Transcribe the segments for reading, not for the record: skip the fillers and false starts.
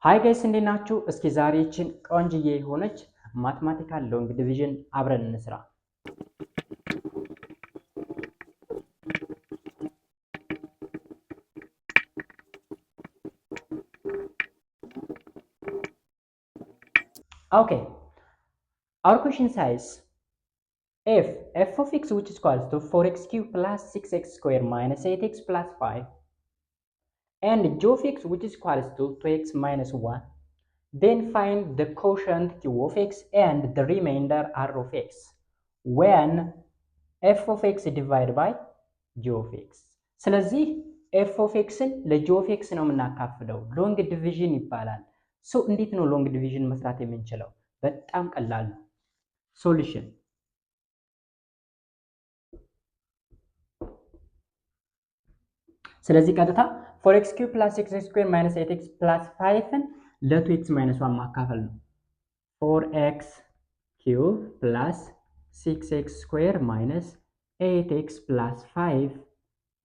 ሃይ ጋይስ እንዴት ናችሁ? እስኪ ዛሬ ይችን ቆንጅዬ የሆነች ማትማቲካል ሎንግ ዲቪዥን አብረን እንስራ። Okay, our question says f of x which is equals to 4x cubed plus 6x squared minus 8x plus 5 and g of x which is equals to 2x minus 1, then find the quotient q of x and the remainder r of x when f of x divided by g of x. ስለዚህ f of x ን ለg of x ነው የምናካፍለው። ሎንግ ዲቪዥን ይባላል። ሶ እንዴት ነው ሎንግ ዲቪዥን መስራት የምንችለው? በጣም ቀላል ነው። ሶሉሽን ስለዚህ ቀጥታ 4x cube plus 6x squared minus 8x plus 5 ን ለ2x minus 1 ማካፈል ነው። 4x cube plus 6x squared minus 8x plus 5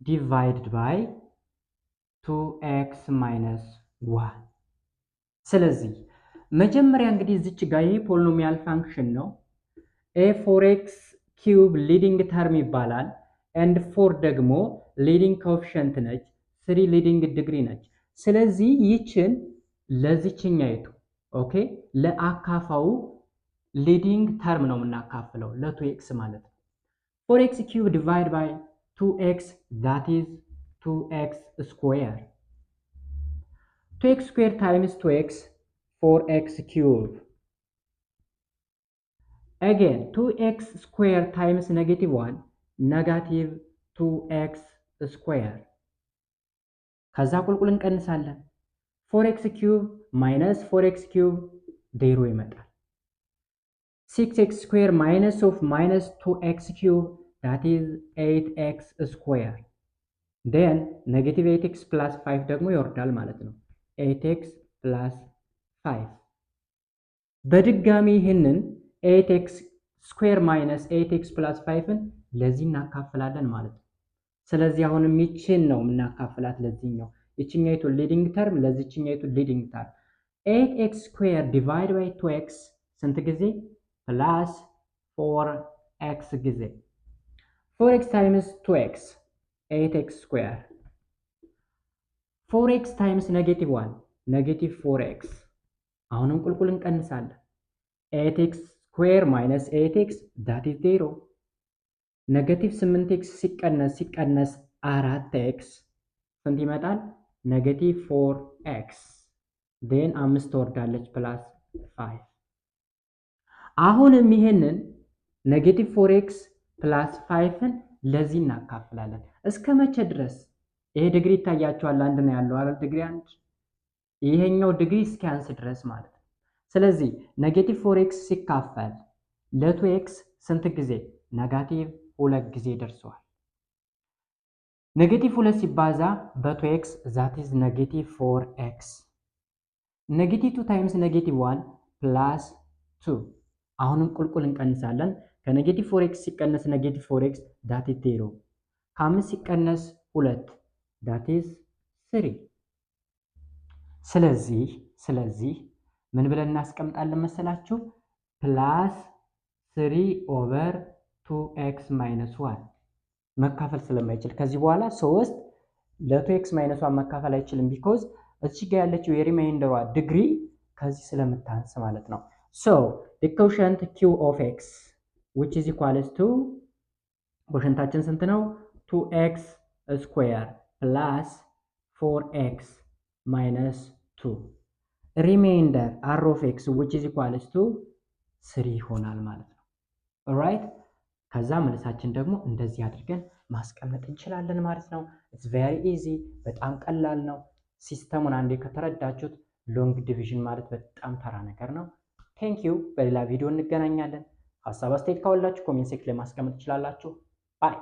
divided by 2x minus 1። ስለዚህ መጀመሪያ እንግዲህ እዚች ጋር ይሄ ፖሊኖሚያል ፋንክሽን ነው። a4x cube ሊዲንግ ተርም ይባላል and 4 ደግሞ ሊዲንግ ኮኤፊሽንት ነች፣ 3 ሊዲንግ ዲግሪ ነች። ስለዚህ ይችን ለዚችኛይቱ ኦኬ ለአካፋው ሊዲንግ ተርም ነው የምናካፍለው ለ2x ማለት ነው። 4x cube divided by 2x that is 2x square. 2x square times 2x 4x cube. Again 2x square times negative 1 negative 2x square. ከዛ ቁልቁል እንቀንሳለን። 4x cube minus 4x cube ዜሮ ይመጣል። 6x square minus of minus 2x cube that is 8x square. Then negative 8x plus 5 ደግሞ ይወርዳል ማለት ነው። 8x plus 5 በድጋሚ ይህንን 8x square minus 8x plus 5ን ለዚህ እናካፍላለን ማለት ነው። ስለዚህ አሁንም ይችን ነው የምናካፍላት ለዚህኛው ይችኛይቱ ሊዲንግ ተርም ለዚችኛይቱ ሊዲንግ ተርም 8x square divided by 2x ስንት ጊዜ plus 4x ጊዜ 4x times 2x 8x square 4x times negative 1 negative 4x አሁንም ቁልቁል እንቀንሳለን 8x square minus 8x that is 0 negative 8x ሲቀነስ 4x ስንት ይመጣል negative 4x then 5 ትወርዳለች plus 5 አሁንም ይሄንን negative 4x plus 5ን ለዚህ እናካፍላለን። እስከ መቼ ድረስ? ይሄ ዲግሪ ይታያቸዋል አንድ ነው ያለው አይደል? ዲግሪ አንድ ይሄኛው ዲግሪ እስኪያንስ ድረስ ማለት ነው። ስለዚህ ኔጌቲቭ 4x ሲካፈል ለ2x ስንት ጊዜ? ኔጋቲቭ 2 ጊዜ ደርሰዋል። ኔጌቲቭ 2 ሲባዛ በ2x that is ኔጌቲቭ 4x ኔጌቲቭ 2 ታይምስ ኔጌቲቭ 1 ፕላስ 2 አሁንም ቁልቁል እንቀንሳለን። ከኔጌቲቭ 4x ሲቀነስ ኔጌቲቭ 4x that is 0 ከ5 ሲቀነስ 2 that is 3 ስለዚህ ምን ብለን እናስቀምጣለን መሰላችሁ? ፕላስ 3 ኦቨር 2x ማይነስ 1 መካፈል ስለማይችል ከዚህ በኋላ 3 ለ2x ማይነስ 1 መካፈል አይችልም ቢኮዝ እዚህ ጋር ያለችው የሪማይንደሯ ዲግሪ ከዚህ ስለምታንስ ማለት ነው። so the quotient q of x which is equals to quotientaችን ስንት ነው? 2x square plus 4x minus 2 remainder r of x which is equals to 3 ይሆናል ማለት ነው። alright ከዛ መልሳችን ደግሞ እንደዚህ አድርገን ማስቀመጥ እንችላለን ማለት ነው። it's very easy በጣም ቀላል ነው። ሲስተሙን አንዴ ከተረዳችሁት ሎንግ ዲቪዥን ማለት በጣም ተራ ነገር ነው። ቴንክ ዩ። በሌላ ቪዲዮ እንገናኛለን። ሀሳብ አስተያየት ካላችሁ ኮሜንት ሴክሽን ላይ ማስቀመጥ ትችላላችሁ። ባይ